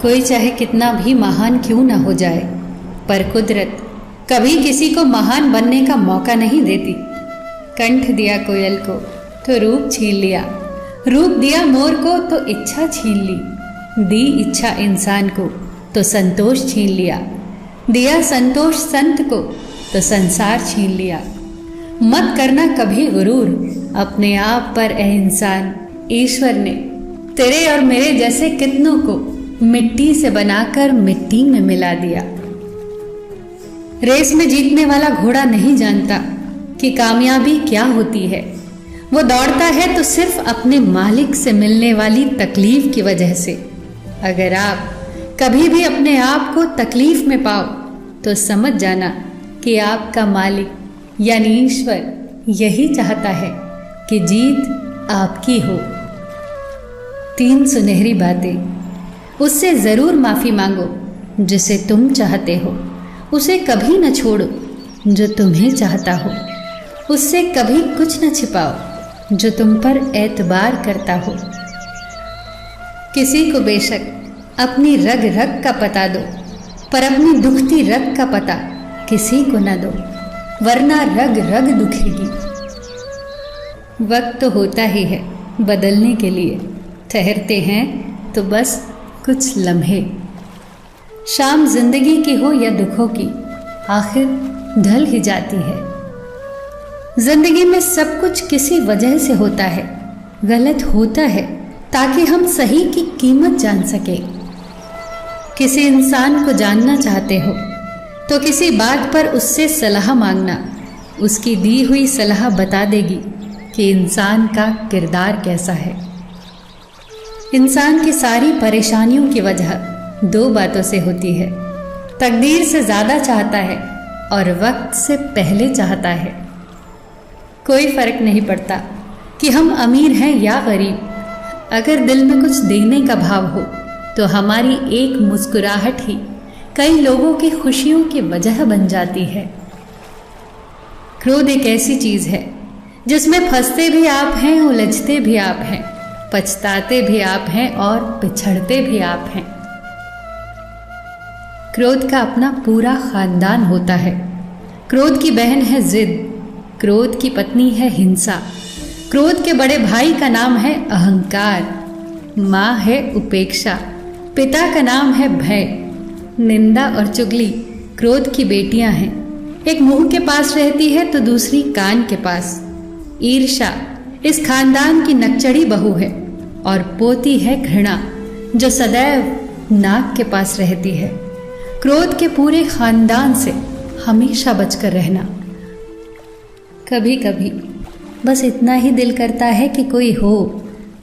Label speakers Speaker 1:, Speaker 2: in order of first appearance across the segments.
Speaker 1: कोई चाहे कितना भी महान क्यों ना हो जाए, पर कुदरत कभी किसी को महान बनने का मौका नहीं देती। कंठ दिया कोयल को तो रूप छीन लिया, रूप दिया मोर को तो इच्छा छीन ली, दी इच्छा इंसान को तो संतोष छीन लिया, दिया संतोष संत को तो संसार छीन लिया। मत करना कभी गुरूर अपने आप पर ए इंसान, ईश्वर ने तेरे और मेरे जैसे कितनों को मिट्टी से बनाकर मिट्टी में मिला दिया। रेस में जीतने वाला घोड़ा नहीं जानता कि कामयाबी क्या होती है। वो दौड़ता है तो सिर्फ अपने मालिक से मिलने वाली तकलीफ की वजह से। अगर आप कभी भी अपने आप को तकलीफ में पाओ तो समझ जाना कि आपका मालिक यानी ईश्वर यही चाहता है कि जीत आपकी हो। 3 सुनहरी बातें। उससे जरूर माफी मांगो जिसे तुम चाहते हो, उसे कभी न छोड़ो जो तुम्हें चाहता हो, उससे कभी कुछ न छिपाओ जो तुम पर एतबार करता हो। किसी को बेशक अपनी रग रग का पता दो, पर अपनी दुखती रग का पता किसी को न दो, वरना रग रग दुखेगी। वक्त तो होता ही है बदलने के लिए, ठहरते हैं तो बस कुछ लम्हे। शाम जिंदगी की हो या दुखों की, आखिर ढल ही जाती है। जिंदगी में सब कुछ किसी वजह से होता है, गलत होता है ताकि हम सही की कीमत जान सके। किसी इंसान को जानना चाहते हो तो किसी बात पर उससे सलाह मांगना, उसकी दी हुई सलाह बता देगी कि इंसान का किरदार कैसा है। इंसान की सारी परेशानियों की वजह 2 बातों से होती है, तकदीर से ज़्यादा चाहता है और वक्त से पहले चाहता है। कोई फर्क नहीं पड़ता कि हम अमीर हैं या गरीब, अगर दिल में कुछ देने का भाव हो तो हमारी एक मुस्कुराहट ही कई लोगों की खुशियों की वजह बन जाती है। क्रोध एक ऐसी चीज़ है जिसमें फंसते भी आप हैं, उलझते भी आप हैं, पछताते भी आप हैं और पिछड़ते भी आप हैं। क्रोध का अपना पूरा खानदान होता है। क्रोध की बहन है जिद, क्रोध की पत्नी है हिंसा, क्रोध के बड़े भाई का नाम है अहंकार, माँ है उपेक्षा, पिता का नाम है भय। निंदा और चुगली क्रोध की बेटियां हैं, एक मुंह के पास रहती है तो दूसरी कान के पास। ईर्ष्या इस खानदान की नकचड़ी बहू है और पोती है घृणा जो सदैव नाक के पास रहती है। क्रोध के पूरे खानदान से हमेशा बचकर रहना। कभी कभी बस इतना ही दिल करता है कि कोई हो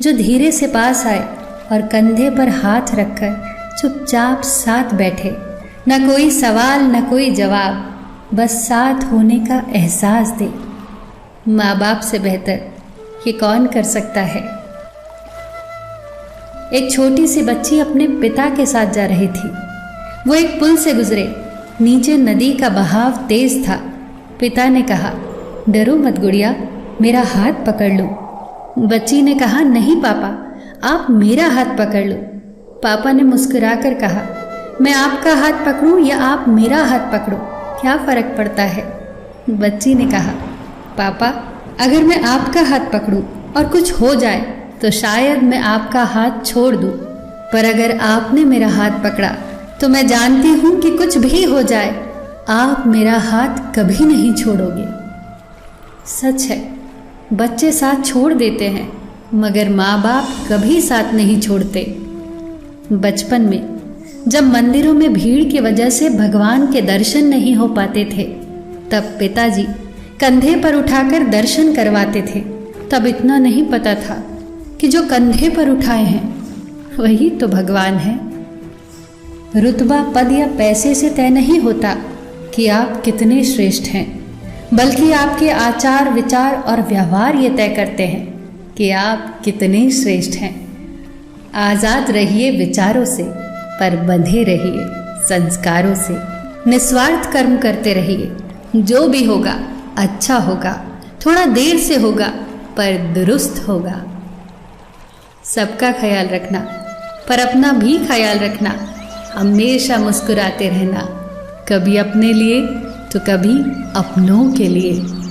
Speaker 1: जो धीरे से पास आए और कंधे पर हाथ रखकर चुपचाप साथ बैठे, न कोई सवाल न कोई जवाब, बस साथ होने का एहसास दे। माँ बाप से बेहतर ये कौन कर सकता है। एक छोटी सी बच्ची अपने पिता के साथ जा रही थी। वो एक पुल से गुजरे, नीचे नदी का बहाव तेज था। पिता ने कहा, डरो मत गुड़िया, मेरा हाथ पकड़ लो। बच्ची ने कहा, नहीं पापा, आप मेरा हाथ पकड़ लो। पापा ने मुस्कुराकर कहा, मैं आपका हाथ पकड़ूं या आप मेरा हाथ पकड़ो, क्या फर्क पड़ता है। बच्ची ने कहा, पापा, अगर मैं आपका हाथ पकड़ूं और कुछ हो जाए तो शायद मैं आपका हाथ छोड़ दूं, पर अगर आपने मेरा हाथ पकड़ा तो मैं जानती हूं कि कुछ भी हो जाए आप मेरा हाथ कभी नहीं छोड़ोगे। सच है, बच्चे साथ छोड़ देते हैं मगर माँ बाप कभी साथ नहीं छोड़ते। बचपन में जब मंदिरों में भीड़ की वजह से भगवान के दर्शन नहीं हो पाते थे, तब पिताजी कंधे पर उठाकर दर्शन करवाते थे। तब इतना नहीं पता था कि जो कंधे पर उठाए हैं वही तो भगवान है। रुतबा, पद या पैसे से तय नहीं होता कि आप कितने श्रेष्ठ हैं, बल्कि आपके आचार विचार और व्यवहार ये तय करते हैं कि आप कितने श्रेष्ठ हैं। आज़ाद रहिए विचारों से, पर बंधे रहिए संस्कारों से। निस्वार्थ कर्म करते रहिए, जो भी होगा अच्छा होगा, थोड़ा देर से होगा पर दुरुस्त होगा। सबका ख्याल रखना, पर अपना भी ख्याल रखना, हमेशा मुस्कुराते रहना, कभी अपने लिए तो कभी अपनों के लिए।